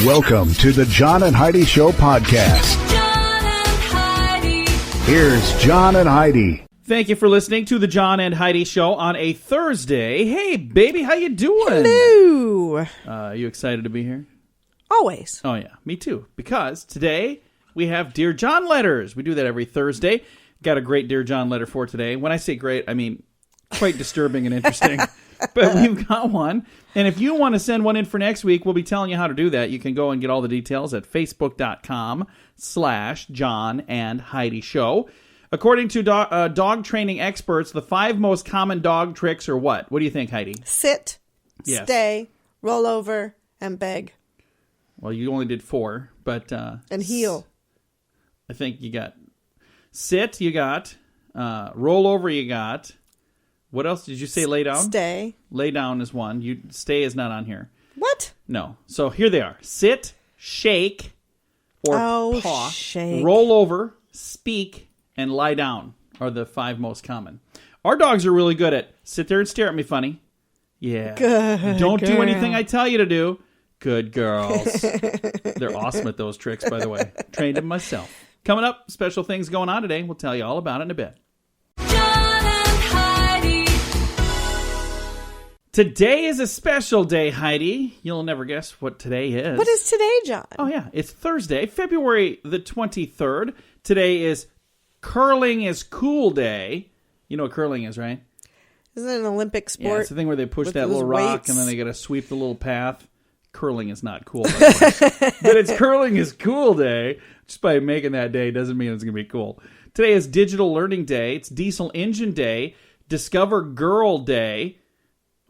Welcome to the John and Heidi Show podcast. John and Heidi. Here's John and Heidi. Thank you for listening to the John and Heidi Show on a Thursday. Hey, baby, how you doing? Hello. You excited to be here? Always. Oh, yeah, me too. Because today we have Dear John Letters. We do that every Thursday. Got a great Dear John letter for today. When I say great, I mean quite disturbing and interesting. But we've got one. And if you want to send one in for next week, we'll be telling you how to do that. You can go and get all the details at facebook.com/John and Heidi Show. According to dog training experts, the 5 most common dog tricks are what? What do you think, Heidi? Sit, Yes. stay, roll over, and beg. Well, you only did 4, but... And heel. I think you got sit, you got roll over, you got... What else did you say? Lay down? Stay. Lay down is one. Stay is not on here. What? No. So here they are. Sit, shake, or paw. Shake. Roll over, speak, and lie down are the 5 most common. Our dogs are really good at sit there and stare at me funny. Yeah. Good Don't do girl. anything I tell you to do. Good girls. They're awesome at those tricks, by the way. Trained them myself. Coming up, special things going on today. We'll tell you all about it in a bit. John and Heidi. Today is a special day, Heidi. You'll never guess what today is. What is today, John? Oh, yeah. It's Thursday, February the 23rd. Today is Curling is Cool Day. You know what curling is, right? Isn't it an Olympic Yeah, sport? it's the thing where they push with that those little rock weights? and then they got to sweep the little path. Curling is not cool. By the way. But it's Curling is Cool Day. Just by making that day doesn't mean it's going to be cool. Today is Digital Learning Day. It's Diesel Engine Day. Discover Girl Day.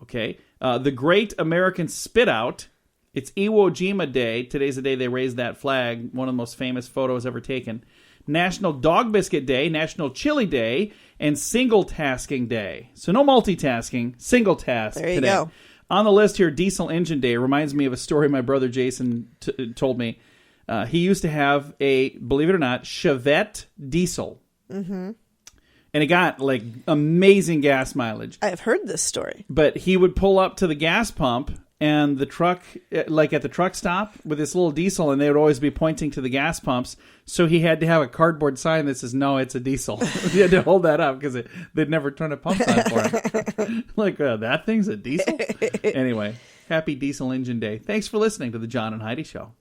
Okay. The Great American Spit Out. It's Iwo Jima Day. Today's the day they raised that flag. One of the most famous photos ever taken. National Dog Biscuit Day, National Chili Day, and Single Tasking Day. So no multitasking, single task There you today. go. On the list here, Diesel Engine Day reminds me of a story my brother Jason told me. He used to have a, believe it or not, Chevette diesel. Mm-hmm. And it got, like, amazing gas mileage. I've heard this story. But he would pull up to the gas pump and the truck, like at the truck stop with this little diesel, and they would always be pointing to the gas pumps. So he had to have a cardboard sign that says, no, it's a diesel. He had to hold that up because they'd never turn a pump on for him. Like, that thing's a diesel? Anyway, happy Diesel Engine Day. Thanks for listening to the John and Heidi Show.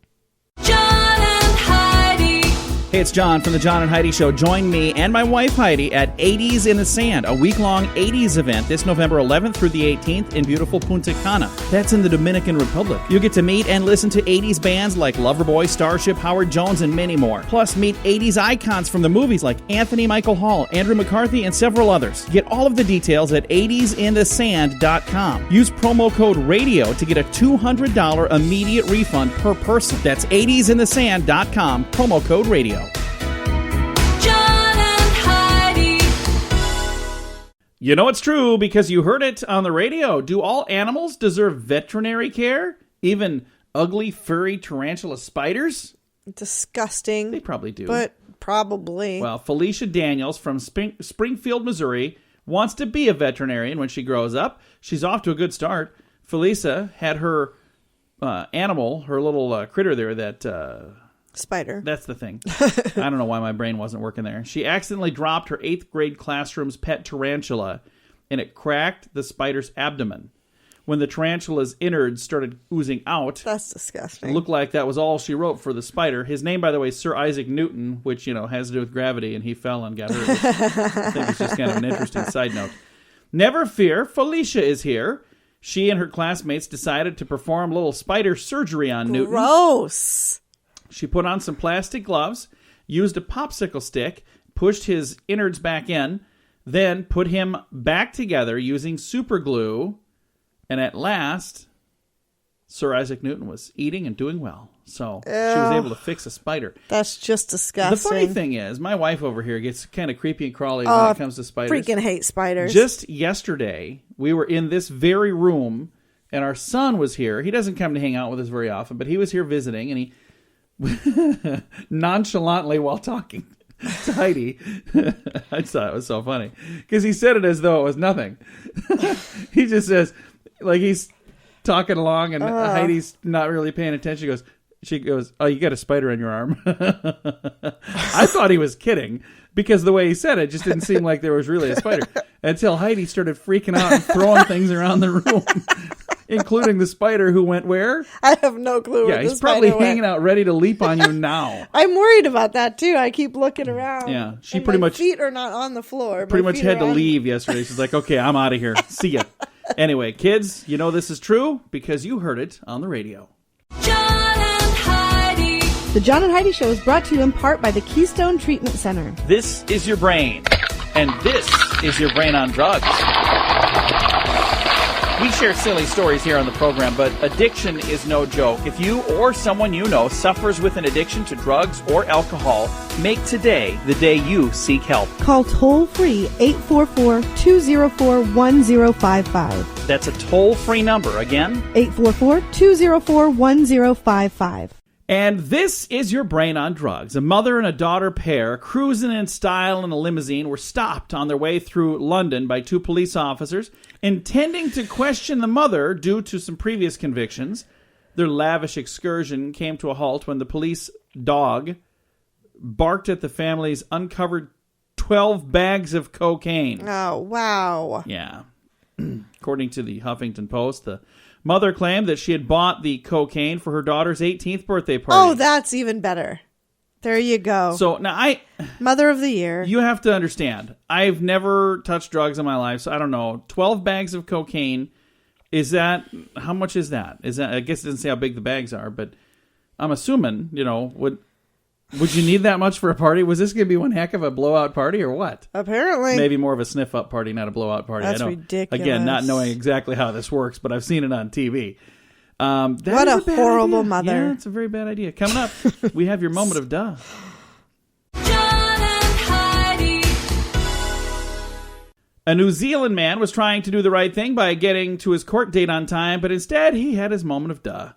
John and Heidi. Hey, it's John from the John and Heidi Show. Join me and my wife Heidi at 80s in the Sand, a week-long 80s event this November 11th through the 18th in beautiful Punta Cana. That's in the Dominican Republic. You'll get to meet and listen to 80s bands like Loverboy, Starship, Howard Jones, and many more. Plus, meet 80s icons from the movies like Anthony Michael Hall, Andrew McCarthy, and several others. Get all of the details at 80sinthesand.com. Use promo code RADIO to get a $200 immediate refund per person. That's 80sinthesand.com, promo code RADIO. John and Heidi. You know it's true because you heard it on the radio. Do all animals deserve veterinary care? Even ugly, furry tarantula spiders? Disgusting. They probably do. But probably. Well, Felicia Daniels from Springfield, Missouri, wants to be a veterinarian when she grows up. She's off to a good start. Felicia had her animal, her little critter there that... Spider. That's the thing. I don't know why my brain wasn't working there. She accidentally dropped her 8th grade classroom's pet tarantula, and it cracked the spider's abdomen. When the tarantula's innards started oozing out, That's it disgusting. looked like that was all she wrote for the spider. His name, by the way, is Sir Isaac Newton, which, has to do with gravity, and he fell and got hurt. I think it's just kind of an interesting side note. Never fear, Felicia is here. She and her classmates decided to perform a little spider surgery on Newton. Gross. She put on some plastic gloves, used a popsicle stick, pushed his innards back in, then put him back together using super glue, and at last, Sir Isaac Newton was eating and doing well. So she was able to fix a spider. That's just disgusting. The funny thing is, my wife over here gets kind of creepy and crawly when it comes to spiders. Freaking hate spiders. Just yesterday, we were in this very room, and our son was here. He doesn't come to hang out with us very often, but he was here visiting, and he nonchalantly while talking to Heidi, I thought it was so funny because he said it as though it was nothing. He just says, like, he's talking along and Heidi's not really paying attention. He goes, She goes, "Oh, you got a spider on your arm." I thought he was kidding because the way he said it just didn't seem like there was really a spider. Until Heidi started freaking out and throwing things around the room, including the spider who went where? I have no clue where Yeah, the he's probably spider hanging went. out ready to leap on you now. I'm worried about that, too. I keep looking around. Yeah, she and pretty my much- feet are not on the floor. Pretty My much feet had are to on- leave yesterday. She's like, "Okay, I'm out of here. See ya." Anyway, kids, you know this is true because you heard it on the radio. John and Heidi. The John and Heidi Show is brought to you in part by the Keystone Treatment Center. This is your brain, and this is your brain on drugs. We share silly stories here on the program, but addiction is no joke. If you or someone you know suffers with an addiction to drugs or alcohol, make today the day you seek help. Call toll-free 844-204-1055. That's a toll-free number. Again, 844-204-1055. and this is your brain on drugs. A mother and a daughter pair cruising in style in a limousine were stopped on their way through London by two police officers intending to question the mother due to some previous convictions. Their lavish excursion came to a halt when the police dog barked at the family's uncovered 12 bags of cocaine. Oh, wow. Yeah. According to the Huffington Post, the mother claimed that she had bought the cocaine for her daughter's 18th birthday party. Oh, that's even better. There you go. So now Mother of the Year. you have to understand, I've never touched drugs in my life, so I don't know. 12 bags of cocaine, how much is that? I guess it doesn't say how big the bags are, but I'm assuming, would you need that much for a party? Was this going to be one heck of a blowout party or what? Apparently. Maybe more of a sniff-up party, not a blowout party. That's I don't, ridiculous. Again, not knowing exactly how this works, but I've seen it on TV. That What is a bad horrible idea. mother. Yeah, it's a very bad idea. Coming up, we have your moment of duh. John and Heidi. A New Zealand man was trying to do the right thing by getting to his court date on time, but instead he had his moment of duh.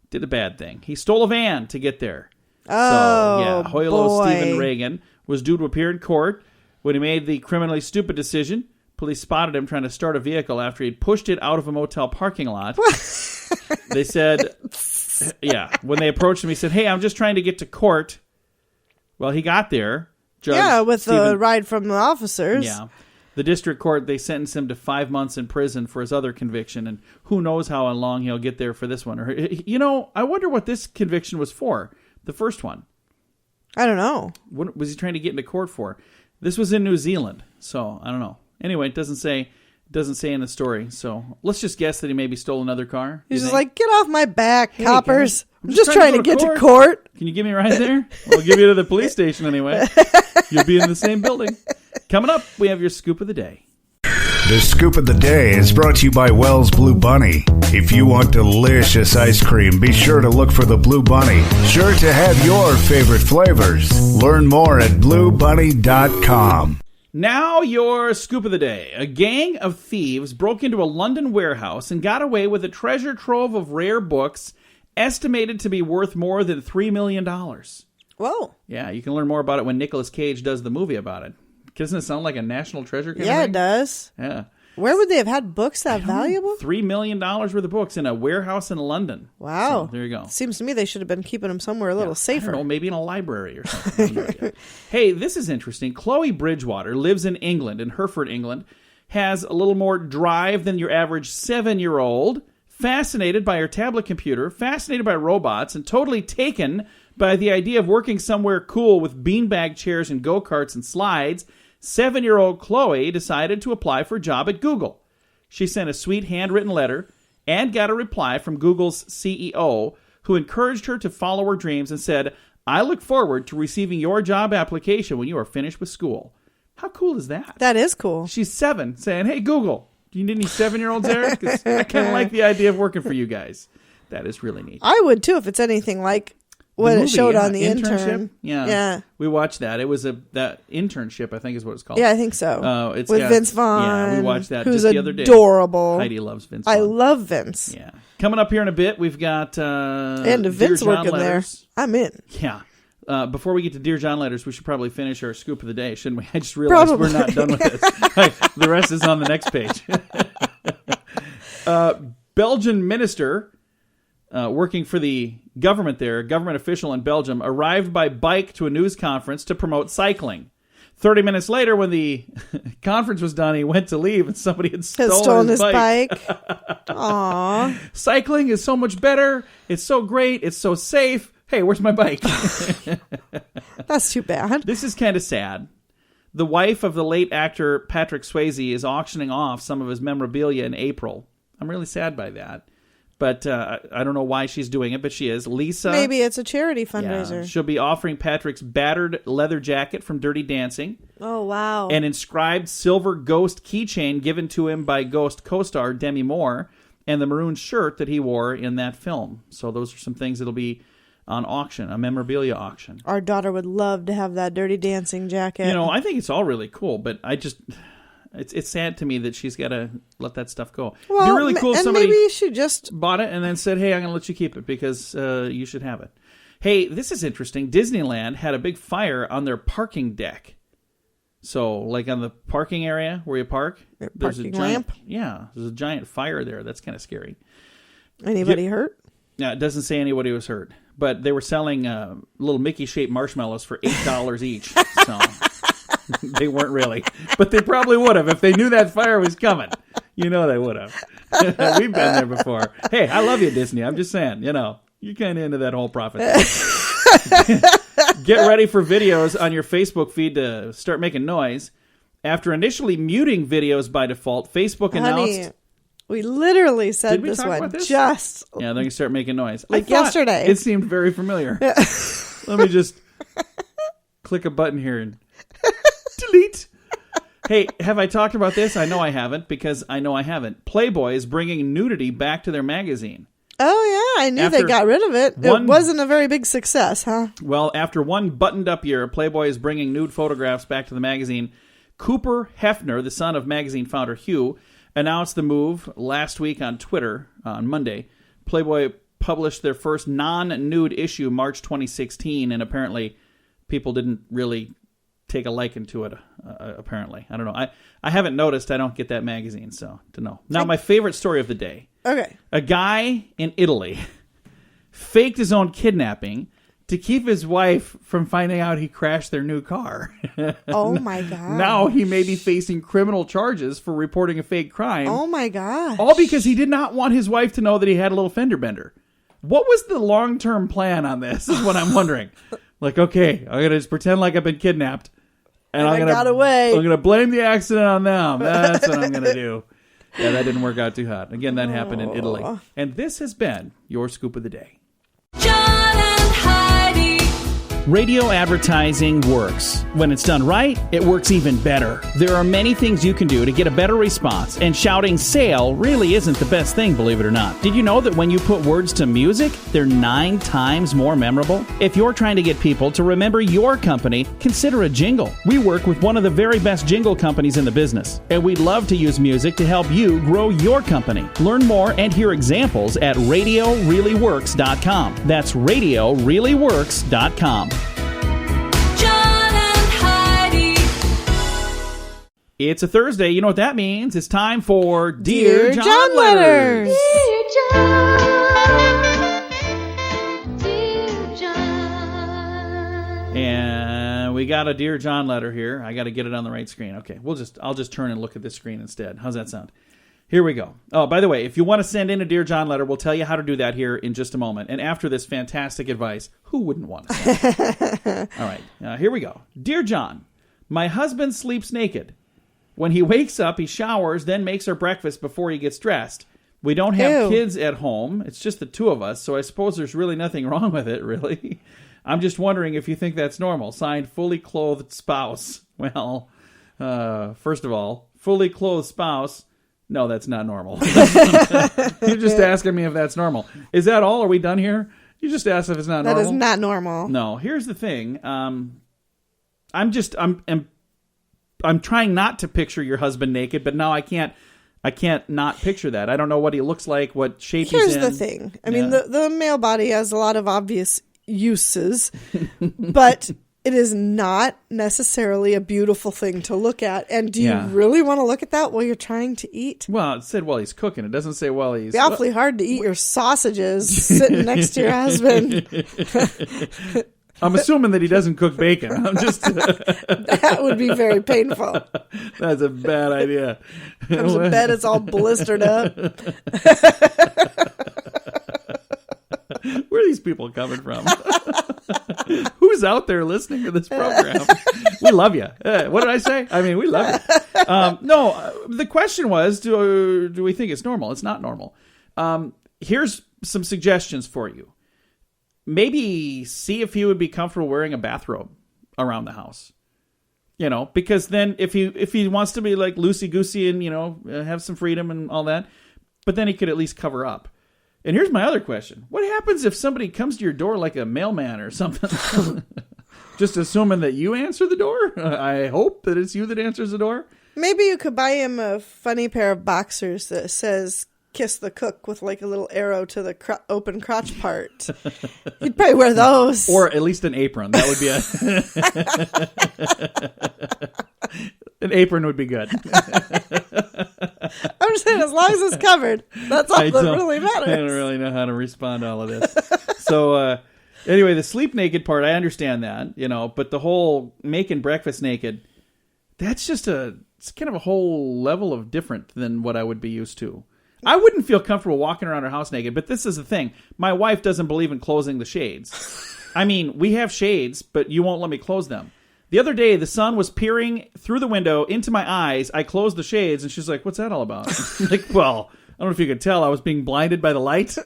Did a bad thing. He stole a van to get there. Oh, Hoylo boy. Stephen Reagan was due to appear in court when he made the criminally stupid decision. Police spotted him trying to start a vehicle after he'd pushed it out of a motel parking lot. They said, when they approached him, he said, "Hey, I'm just trying to get to court." Well, he got there. With the ride from the officers. Yeah. The district court, they sentenced him to 5 months in prison for his other conviction, and who knows how long he'll get there for this one. I wonder what this conviction was for, the first one. I don't know. What was he trying to get into court for? This was in New Zealand, so I don't know. Anyway, it doesn't say in the story, so let's just guess that he maybe stole another car. He's just like, get off my back, Hey, coppers. guys, I'm just trying to get to court. Can you give me a ride there? We'll give you to the police station anyway. You'll be in the same building. Coming up, we have your scoop of the day. The Scoop of the Day is brought to you by Wells Blue Bunny. If you want delicious ice cream, be sure to look for the Blue Bunny. Sure to have your favorite flavors. Learn more at bluebunny.com. Now your scoop of the day. A gang of thieves broke into a London warehouse and got away with a treasure trove of rare books estimated to be worth more than $3 million. Whoa. Yeah, you can learn more about it when Nicolas Cage does the movie about it. Doesn't it sound like a national treasure kind of Yeah, thing? it does. Yeah. Where would they have had books that valuable? $3 million worth of books in a warehouse in London. Wow. So, there you go. Seems to me they should have been keeping them somewhere a little I safer. don't know, maybe in a library or something. Hey, this is interesting. Chloe Bridgewater lives in England, in Hereford, England, has a little more drive than your average 7-year-old, fascinated by her tablet computer, fascinated by robots, and totally taken by the idea of working somewhere cool with beanbag chairs and go-karts and slides. 7-year-old Chloe decided to apply for a job at Google. She sent a sweet handwritten letter and got a reply from Google's CEO, who encouraged her to follow her dreams and said, "I look forward to receiving your job application when you are finished with school." How cool is that? That is cool. She's 7, saying, "Hey, Google, do you need any 7-year-olds there? 'Cause I kind of like the idea of working for you guys." That is really neat. I would too if it's anything like what The it movie, showed yeah, on the Internship? intern. Yeah. We watched that. It was that internship, I think is what it's called. Yeah, I think so. It's with got- Vince Vaughn. Yeah, we watched that who's just the other day. adorable. Heidi loves Vince I Vaughn. love Vince. Yeah. Coming up here in a bit, we've got And Dear Vince John working there. Letters. I'm in. Yeah. Before we get to Dear John Letters, we should probably finish our scoop of the day, shouldn't we? I just realized Probably. we're not done with this. The rest is on the next page. Belgian minister working for the government there, a government official in Belgium, arrived by bike to a news conference to promote cycling. 30 minutes later, when the conference was done, he went to leave, and somebody had stolen his bike. Aww. Cycling is so much better. It's so great. It's so safe. Hey, where's my bike? That's too bad. This is kind of sad. The wife of the late actor Patrick Swayze is auctioning off some of his memorabilia in April. I'm really sad by that. But I don't know why she's doing it, but she is. Lisa. Maybe it's a charity fundraiser. Yeah, she'll be offering Patrick's battered leather jacket from Dirty Dancing. Oh, wow. An inscribed silver Ghost keychain given to him by Ghost co-star Demi Moore, and the maroon shirt that he wore in that film. So those are some things that'll be on auction, a memorabilia auction. Our daughter would love to have that Dirty Dancing jacket. You know, I think it's all really cool, but I just... It's sad to me that she's got to let that stuff go. Well, it'd be really cool if and somebody maybe she just bought it and then said, hey, I'm going to let you keep it because you should have it. Hey, this is interesting. Disneyland had a big fire on their parking deck. So, like on the parking area where you park, there's a giant lamp? Yeah, there's a giant fire there. That's kind of scary. Anybody hurt? Yeah, it doesn't say anybody was hurt. But they were selling little Mickey-shaped marshmallows for $8 each. So... They weren't really, but they probably would have if they knew that fire was coming. You know they would have. We've been there before. Hey, I love you, Disney. I'm just saying, you know, you're kind of into that whole profit thing. Get ready for videos on your Facebook feed to start making noise. After initially muting videos by default, Facebook announced... We literally said Did we this talk one about this? just... Yeah, they're going to start making noise. Like I thought yesterday. It seemed very familiar. Let me just click a button here and... Delete. Hey, have I talked about this? I know I haven't, because I know I haven't. Playboy is bringing nudity back to their magazine. Oh, yeah. I knew they got rid of it. It wasn't a very big success, huh? Well, after one buttoned-up year, Playboy is bringing nude photographs back to the magazine. Cooper Hefner, the son of magazine founder Hugh, announced the move last week on Twitter on Monday. Playboy published their first non-nude issue March 2016, and apparently people didn't really... take a liking to it, apparently. I don't know. I haven't noticed. I don't get that magazine, so to know. Now, my favorite story of the day. Okay. A guy in Italy faked his own kidnapping to keep his wife from finding out he crashed their new car. Oh, my God. Now he may be facing criminal charges for reporting a fake crime. Oh, my God. All because he did not want his wife to know that he had a little fender bender. What was the long-term plan on this is what I'm wondering. Like, okay, I'm going to just pretend like I've been kidnapped. And I got away. I'm going to blame the accident on them. That's what I'm going to do. Yeah, that didn't work out too hot. Again, that happened in Italy. And this has been your Scoop of the Day. John and Heidi. Radio advertising works. When it's done right, it works even better. There are many things you can do to get a better response, and shouting sale really isn't the best thing, believe it or not. Did you know that when you put words to music, they're 9 times more memorable? If you're trying to get people to remember your company, consider a jingle. We work with one of the very best jingle companies in the business, and we'd love to use music to help you grow your company. Learn more and hear examples at RadioReallyWorks.com. That's RadioReallyWorks.com. John and Heidi. It's a Thursday. You know what that means. It's time for Dear John Letters. Dear John. Dear John. And we got a Dear John letter here. I got to get it on the right screen. Okay, I'll just turn and look at this screen instead. How's that sound? Here we go. Oh, by the way, if you want to send in a Dear John letter, we'll tell you how to do that here in just a moment. And after this fantastic advice, who wouldn't want to send it? All right, here we go. Dear John, my husband sleeps naked. When he wakes up, he showers, then makes our breakfast before he gets dressed. We don't have kids at home. It's just the two of us, so I suppose there's really nothing wrong with it, really. I'm just wondering if you think that's normal. Signed, fully clothed spouse. Well, first of all, fully clothed spouse... No, that's not normal. You're just asking me if that's normal. Is that all? Are we done here? You just asked if it's not normal? That is not normal. No. Here's the thing. I'm trying not to picture your husband naked, but now I can't not picture that. I don't know what he looks like, what shape he's in. Here's the thing. I mean, the male body has a lot of obvious uses, but it is not necessarily a beautiful thing to look at. And do you really want to look at that while you're trying to eat? Well, it said while he's cooking. It doesn't say while he's... It'd be awfully hard to eat your sausages sitting next to your husband. I'm assuming that he doesn't cook bacon. I'm just... That would be very painful. That's a bad idea. Comes to bed, it's all blistered up. Where are these people coming from? Who's out there listening to this program? We love you. What did I say? I mean, we love you. The question was, do we think it's normal? It's not normal. Here's some suggestions for you. Maybe see if he would be comfortable wearing a bathrobe around the house. You know, because then if he wants to be like loosey-goosey and, you know, have some freedom and all that, but then he could at least cover up. And here's my other question. What happens if somebody comes to your door like a mailman or something? Just assuming that you answer the door? I hope that it's you that answers the door. Maybe you could buy him a funny pair of boxers that says "Kiss the Cook" with like a little arrow to the open crotch part. He'd probably wear those. Or at least an apron. That would be an apron would be good. I'm just saying, as long as it's covered, that's all that really matters. I don't really know how to respond to all of this. So, anyway, the sleep naked part, I understand that, you know, but the whole making breakfast naked, that's just it's kind of a whole level of different than what I would be used to. I wouldn't feel comfortable walking around our house naked, but this is the thing. My wife doesn't believe in closing the shades. I mean, we have shades, but you won't let me close them. The other day, the sun was peering through the window into my eyes. I closed the shades, and she's like, what's that all about? Like, well, I don't know if you could tell. I was being blinded by the light,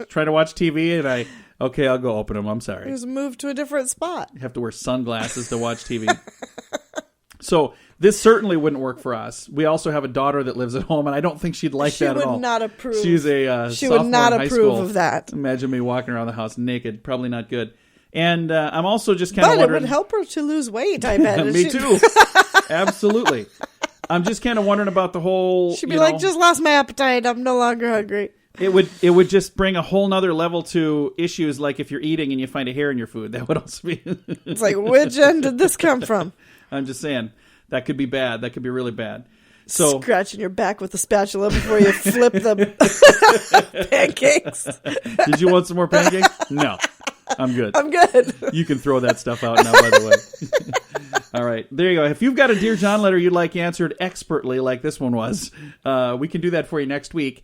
trying to watch TV, and okay, I'll go open them. I'm sorry. He was moved to a different spot. You have to wear sunglasses to watch TV. So this certainly wouldn't work for us. We also have a daughter that lives at home, and I don't think she'd like that at all. She would not approve. She's a She would not approve of that. Imagine me walking around the house naked. Probably not good. And I'm also just kind of wondering... But it would help her to lose weight, I bet. Me too. Absolutely. I'm just kind of wondering about the whole... She'd be like, just lost my appetite. I'm no longer hungry. It would just bring a whole nother level to issues like if you're eating and you find a hair in your food. That would also be... It's like, which end did this come from? I'm just saying, that could be bad. That could be really bad. So scratching your back with the spatula before you flip the pancakes. Did you want some more pancakes? No. I'm good. I'm good. You can throw that stuff out now, by the way. All right. There you go. If you've got a Dear John letter you'd like answered expertly like this one was, we can do that for you next week.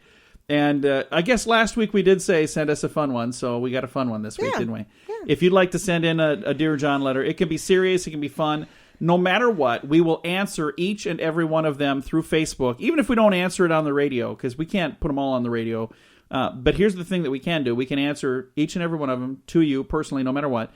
And I guess last week we did say send us a fun one, so we got a fun one this week, didn't we? Yeah. If you'd like to send in a Dear John letter, it can be serious, it can be fun. No matter what, we will answer each and every one of them through Facebook, even if we don't answer it on the radio, because we can't put them all on the radio. But here's the thing that we can do. We can answer each and every one of them to you personally, no matter what.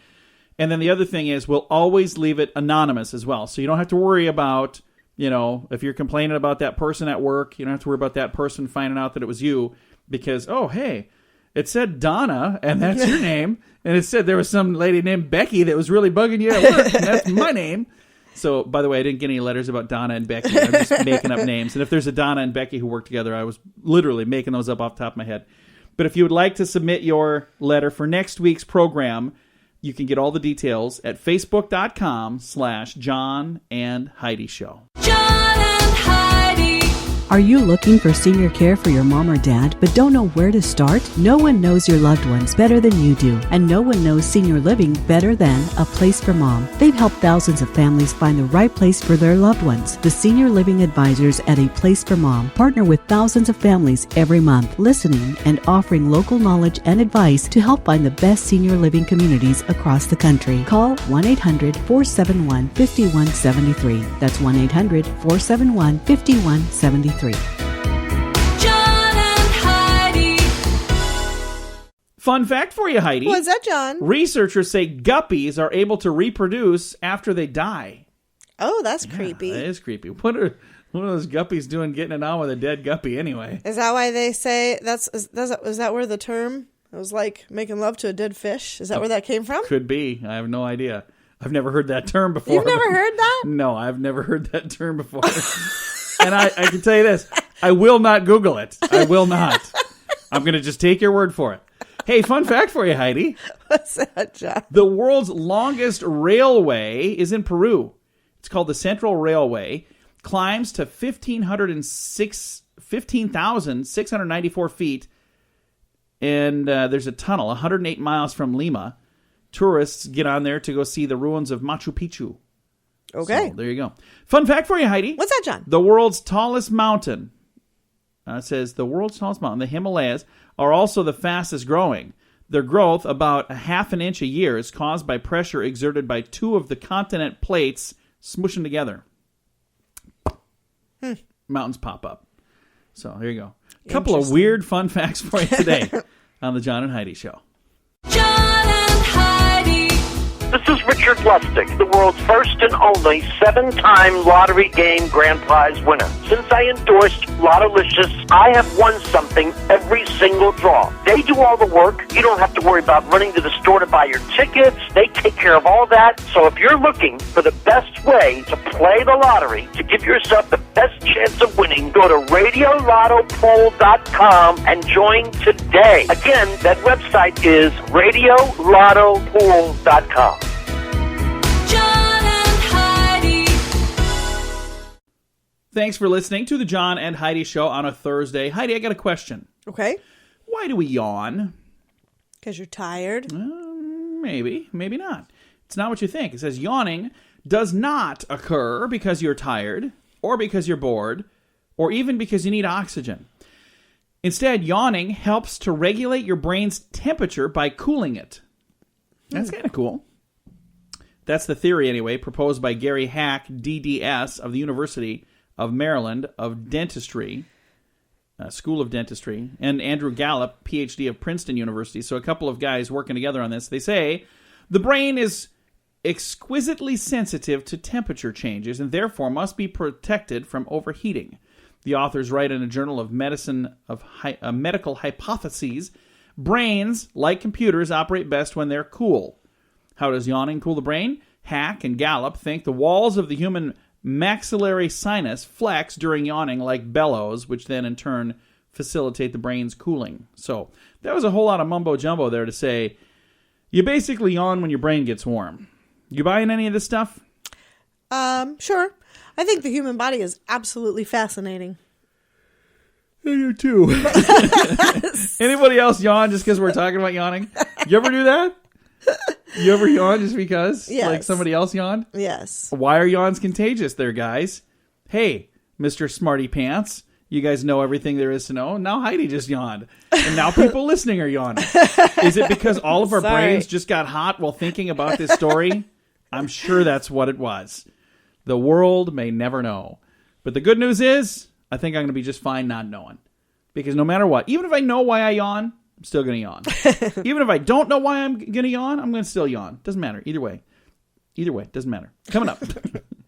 And then the other thing is we'll always leave it anonymous as well. So you don't have to worry about, you know, if you're complaining about that person at work, you don't have to worry about that person finding out that it was you because, oh, hey, it said Donna, and that's your name. And it said there was some lady named Becky that was really bugging you at work, and that's my name. So, by the way, I didn't get any letters about Donna and Becky. I'm just making up names. And if there's a Donna and Becky who work together, I was literally making those up off the top of my head. But if you would like to submit your letter for next week's program, you can get all the details at facebook.com/John and Heidi Show. John and Heidi. Are you looking for senior care for your mom or dad but don't know where to start? No one knows your loved ones better than you do, and no one knows senior living better than A Place for Mom. They've helped thousands of families find the right place for their loved ones. The Senior Living Advisors at A Place for Mom partner with thousands of families every month, listening and offering local knowledge and advice to help find the best senior living communities across the country. Call 1-800-471-5173. That's 1-800-471-5173. John and Heidi. Fun fact for you, Heidi. What's that, John? Researchers say guppies are able to reproduce after they die. Oh, that's creepy. That is creepy. What are those guppies doing getting it on with a dead guppy anyway? Is that why they say is that where the term, it was like making love to a dead fish? Is that where that came from? Could be. I have no idea. I've never heard that term before. You've never heard that? No, I've never heard that term before. And I can tell you this. I will not Google it. I will not. I'm going to just take your word for it. Hey, fun fact for you, Heidi. What's that, John? The world's longest railway is in Peru. It's called the Central Railway. Climbs to 15,694 feet. And there's a tunnel 108 miles from Lima. Tourists get on there to go see the ruins of Machu Picchu. Okay. So, there you go. Fun fact for you, Heidi. What's that, John? The world's tallest mountain. It says the world's tallest mountain, the Himalayas, are also the fastest growing. Their growth, about a half an inch a year, is caused by pressure exerted by two of the continent plates smushing together. Mountains pop up. So there you go. A couple of weird fun facts for you today on the John and Heidi Show. John and Heidi. This is Richard Lustig, the world's first and only 7-time lottery game grand prize winner. Since I endorsed Lottolicious, I have won something every single draw. They do all the work. You don't have to worry about running to the store to buy your tickets. They take care of all that. So if you're looking for the best way to play the lottery, to give yourself the best chance of winning, go to RadioLottoPool.com and join today. Again, that website is RadioLottoPool.com. John and Heidi. Thanks for listening to the John and Heidi Show on a Thursday. Heidi, I got a question. Okay. Why do we yawn? Because you're tired. Maybe, maybe not. It's not what you think. It says yawning does not occur because you're tired, or because you're bored, or even because you need oxygen. Instead, yawning helps to regulate your brain's temperature by cooling it. That's kind of cool. That's the theory, anyway, proposed by Gary Hack, DDS, of the University of Maryland of Dentistry, School of Dentistry, and Andrew Gallup, PhD of Princeton University. So a couple of guys working together on this. They say the brain is exquisitely sensitive to temperature changes and therefore must be protected from overheating. The authors write in a Journal of Medicine of Medical Hypotheses, brains, like computers, operate best when they're cool. How does yawning cool the brain? Hack and Gallup think the walls of the human maxillary sinus flex during yawning like bellows, which then in turn facilitate the brain's cooling. So that was a whole lot of mumbo-jumbo there to say you basically yawn when your brain gets warm. You buying any of this stuff? Sure. I think the human body is absolutely fascinating. I do too. Anybody else yawn just because we're talking about yawning? You ever do that? You ever yawn just because? Yes. Like somebody else yawned? Yes. Why are yawns contagious there, guys? Hey, Mr. Smarty Pants, you guys know everything there is to know. Now Heidi just yawned. And now people listening are yawning. Is it because all of our brains just got hot while thinking about this story? I'm sure that's what it was. The world may never know. But the good news is, I think I'm going to be just fine not knowing. Because no matter what, even if I know why I yawn, I'm still going to yawn. Even if I don't know why I'm going to yawn, I'm going to still yawn. Doesn't matter. Either way. Doesn't matter. Coming up.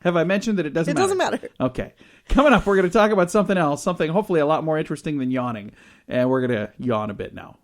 Have I mentioned that it doesn't matter? It doesn't matter. Okay. Coming up, we're going to talk about something else, something hopefully a lot more interesting than yawning. And we're going to yawn a bit now.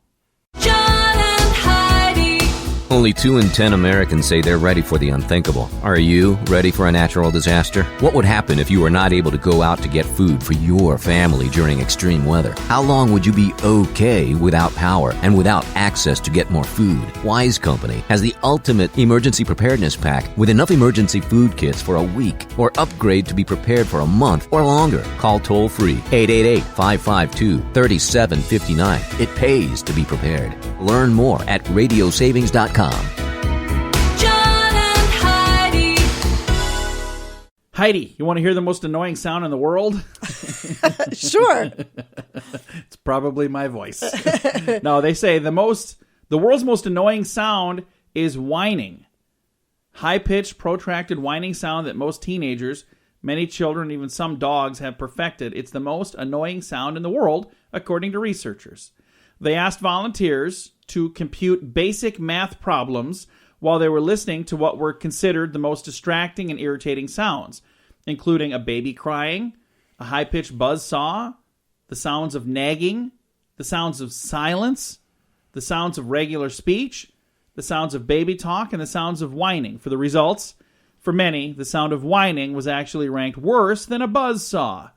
John and Heidi. Only 2 in 10 Americans say they're ready for the unthinkable. Are you ready for a natural disaster? What would happen if you were not able to go out to get food for your family during extreme weather? How long would you be okay without power and without access to get more food? Wise Company has the ultimate emergency preparedness pack with enough emergency food kits for a week, or upgrade to be prepared for a month or longer. Call toll-free 888-552-3759. It pays to be prepared. Learn more at radiosavings.com. John and Heidi. Heidi, you want to hear the most annoying sound in the world? Sure. It's probably my voice. No, they say the world's most annoying sound is whining. High-pitched, protracted whining sound that most teenagers, many children, even some dogs have perfected. It's the most annoying sound in the world, according to researchers. They asked volunteers to compute basic math problems while they were listening to what were considered the most distracting and irritating sounds, including a baby crying, a high-pitched buzzsaw, the sounds of nagging, the sounds of silence, the sounds of regular speech, the sounds of baby talk, and the sounds of whining. For the results, for many, the sound of whining was actually ranked worse than a buzzsaw.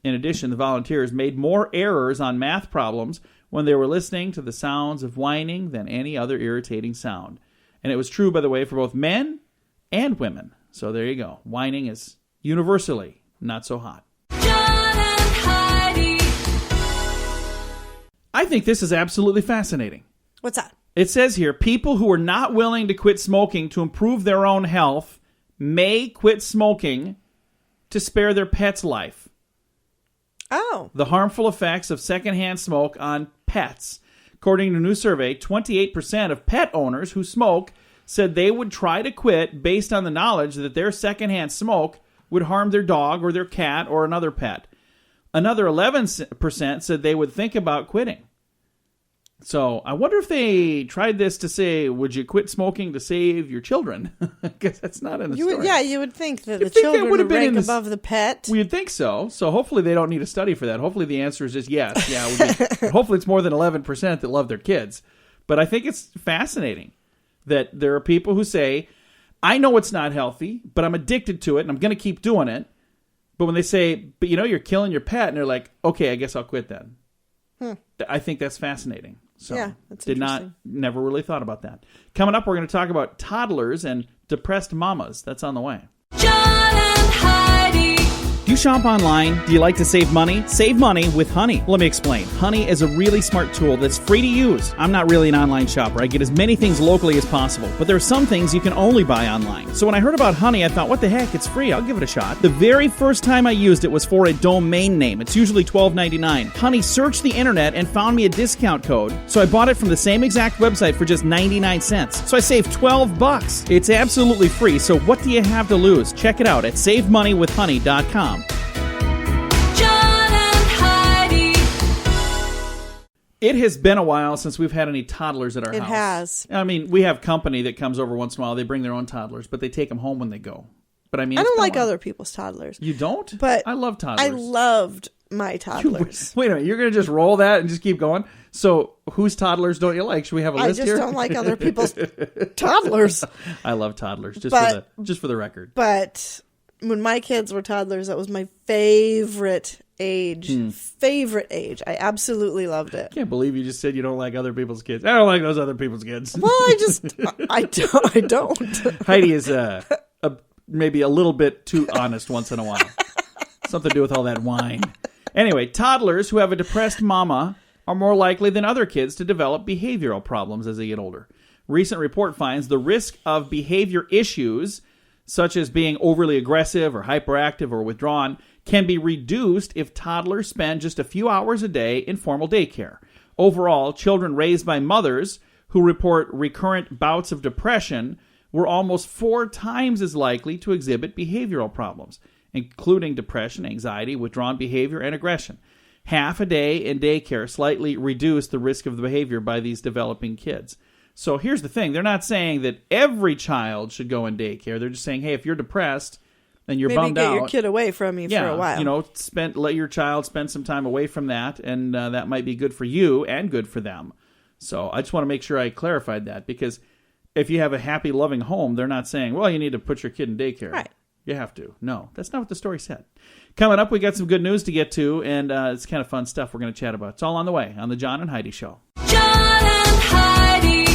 In addition, the volunteers made more errors on math problems when they were listening to the sounds of whining than any other irritating sound. And it was true, by the way, for both men and women. So there you go. Whining is universally not so hot. John and Heidi. I think this is absolutely fascinating. What's that? It says here, people who are not willing to quit smoking to improve their own health may quit smoking to spare their pet's life. Oh. The harmful effects of secondhand smoke on pets. According to a new survey, 28% of pet owners who smoke said they would try to quit based on the knowledge that their secondhand smoke would harm their dog or their cat or another pet. Another 11% said they would think about quitting. So I wonder if they tried this to say, would you quit smoking to save your children? Because that's not in the story. You would think that the You'd think that children would have would been rank in the above the pet. We'd think so. So hopefully they don't need a study for that. Hopefully the answer is just yes. Yeah. Hopefully it's more than 11% that love their kids. But I think it's fascinating that there are people who say, I know it's not healthy, but I'm addicted to it and I'm going to keep doing it. But when they say, but you're killing your pet, and they're like, okay, I guess I'll quit then. I think that's fascinating. So Yeah, that's interesting. Never really thought about that. Coming up, we're going to talk about toddlers and depressed mamas. That's on the way. John and Heidi. Do you shop online? Do you like to save money? Save money with Honey. Let me explain. Honey is a really smart tool that's free to use. I'm not really an online shopper. I get as many things locally as possible, but there are some things you can only buy online. So when I heard about Honey, I thought, what the heck? It's free. I'll give it a shot. The very first time I used it was for a domain name. It's usually $12.99. Honey searched the internet and found me a discount code, so I bought it from the same exact website for just 99 cents. So I saved $12. It's absolutely free, so what do you have to lose? Check it out at SaveMoneyWithHoney.com. John and Heidi. It has been a while since we've had any toddlers at our house. It has. I mean, we have company that comes over once in a while. They bring their own toddlers, but they take them home when they go. But I mean, I it's don't been a like while. other people's toddlers. You don't? But I love toddlers. I loved my toddlers. Wait a minute. You're going to just roll that and just keep going? So whose toddlers don't you like? Should we have a I list just here? don't like other people's toddlers. I love toddlers, just for the record. But when my kids were toddlers, that was my favorite age. Favorite age. I absolutely loved it. I can't believe you just said you don't like other people's kids. I don't like those other people's kids. Well, I don't. Heidi is maybe a little bit too honest once in a while. Something to do with all that wine. Anyway, toddlers who have a depressed mama are more likely than other kids to develop behavioral problems as they get older. Recent report finds the risk of behavior issues, such as being overly aggressive or hyperactive or withdrawn, can be reduced if toddlers spend just a few hours a day in formal daycare. Overall, children raised by mothers who report recurrent bouts of depression were almost 4 times as likely to exhibit behavioral problems, including depression, anxiety, withdrawn behavior, and aggression. Half a day in daycare slightly reduced the risk of the behavior by these developing kids. So here's the thing. They're not saying that every child should go in daycare. They're just saying, hey, if you're depressed and you're bummed out. Maybe get your kid away from you for a while. Let your child spend some time away from that, and that might be good for you and good for them. So I just want to make sure I clarified that, because if you have a happy, loving home, they're not saying, well, you need to put your kid in daycare. Right. You have to. No, that's not what the story said. Coming up, we got some good news to get to, and it's kind of fun stuff we're going to chat about. It's all on the way on the John and Heidi Show. John and Heidi.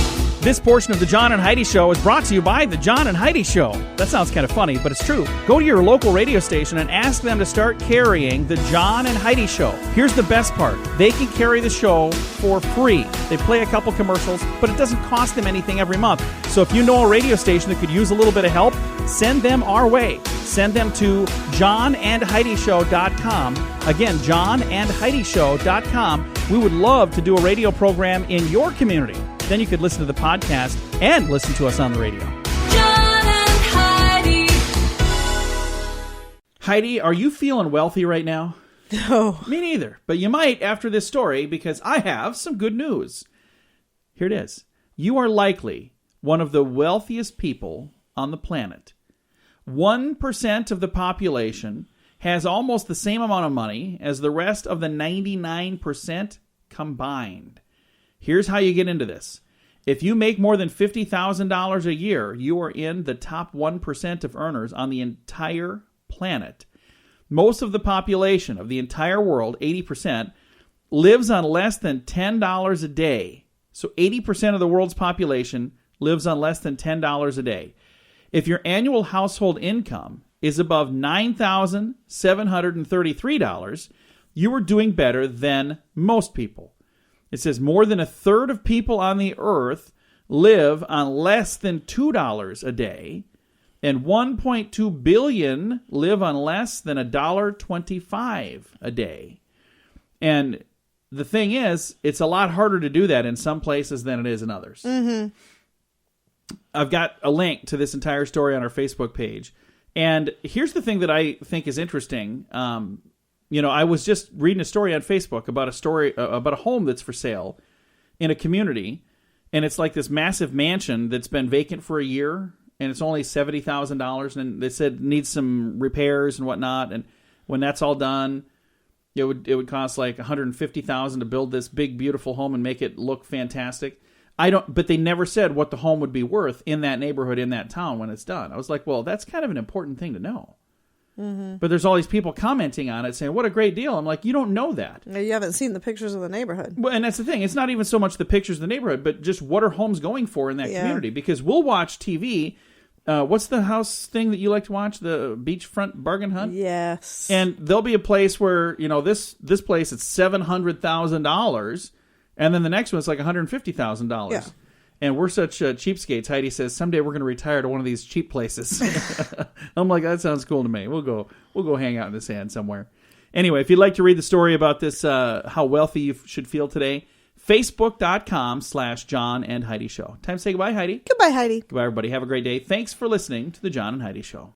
This portion of the John and Heidi Show is brought to you by the John and Heidi Show. That sounds kind of funny, but it's true. Go to your local radio station and ask them to start carrying the John and Heidi Show. Here's the best part. They can carry the show for free. They play a couple commercials, but it doesn't cost them anything every month. So if you know a radio station that could use a little bit of help, send them our way. Send them to johnandheidishow.com. Again, johnandheidishow.com. We would love to do a radio program in your community. Then you could listen to the podcast and listen to us on the radio. John and Heidi. Heidi, are you feeling wealthy right now? No. Me neither. But you might after this story, because I have some good news. Here it is. You are likely one of the wealthiest people on the planet. 1% of the population has almost the same amount of money as the rest of the 99% combined. Here's how you get into this. If you make more than $50,000 a year, you are in the top 1% of earners on the entire planet. Most of the population of the entire world, 80%, lives on less than $10 a day. So 80% of the world's population lives on less than $10 a day. If your annual household income is above $9,733, you are doing better than most people. It says more than a third of people on the earth live on less than $2 a day, and 1.2 billion live on less than $1.25 a day. And the thing is, it's a lot harder to do that in some places than it is in others. Mm-hmm. I've got a link to this entire story on our Facebook page. And here's the thing that I think is interesting. I was just reading a story on Facebook about a home that's for sale in a community. And it's like this massive mansion that's been vacant for a year. And it's only $70,000. And they said it needs some repairs and whatnot. And when that's all done, it would cost like $150,000 to build this big, beautiful home and make it look fantastic. But they never said what the home would be worth in that neighborhood, in that town when it's done. I was like, well, that's kind of an important thing to know. Mm-hmm. But there's all these people commenting on it saying, what a great deal. I'm like, you don't know that. You haven't seen the pictures of the neighborhood. Well, and that's the thing. It's not even so much the pictures of the neighborhood, but just what are homes going for in that community? Because we'll watch TV. What's the house thing that you like to watch? The beachfront bargain hunt? Yes. And there'll be a place where, this place is $700,000. And then the next one's like $150,000. Yeah. And we're such cheapskates. Heidi says, someday we're going to retire to one of these cheap places. I'm like, that sounds cool to me. We'll go hang out in the sand somewhere. Anyway, if you'd like to read the story about this, how wealthy you should feel today, Facebook.com/John and Heidi Show. Time to say goodbye, Heidi. Goodbye, Heidi. Goodbye, everybody. Have a great day. Thanks for listening to the John and Heidi Show.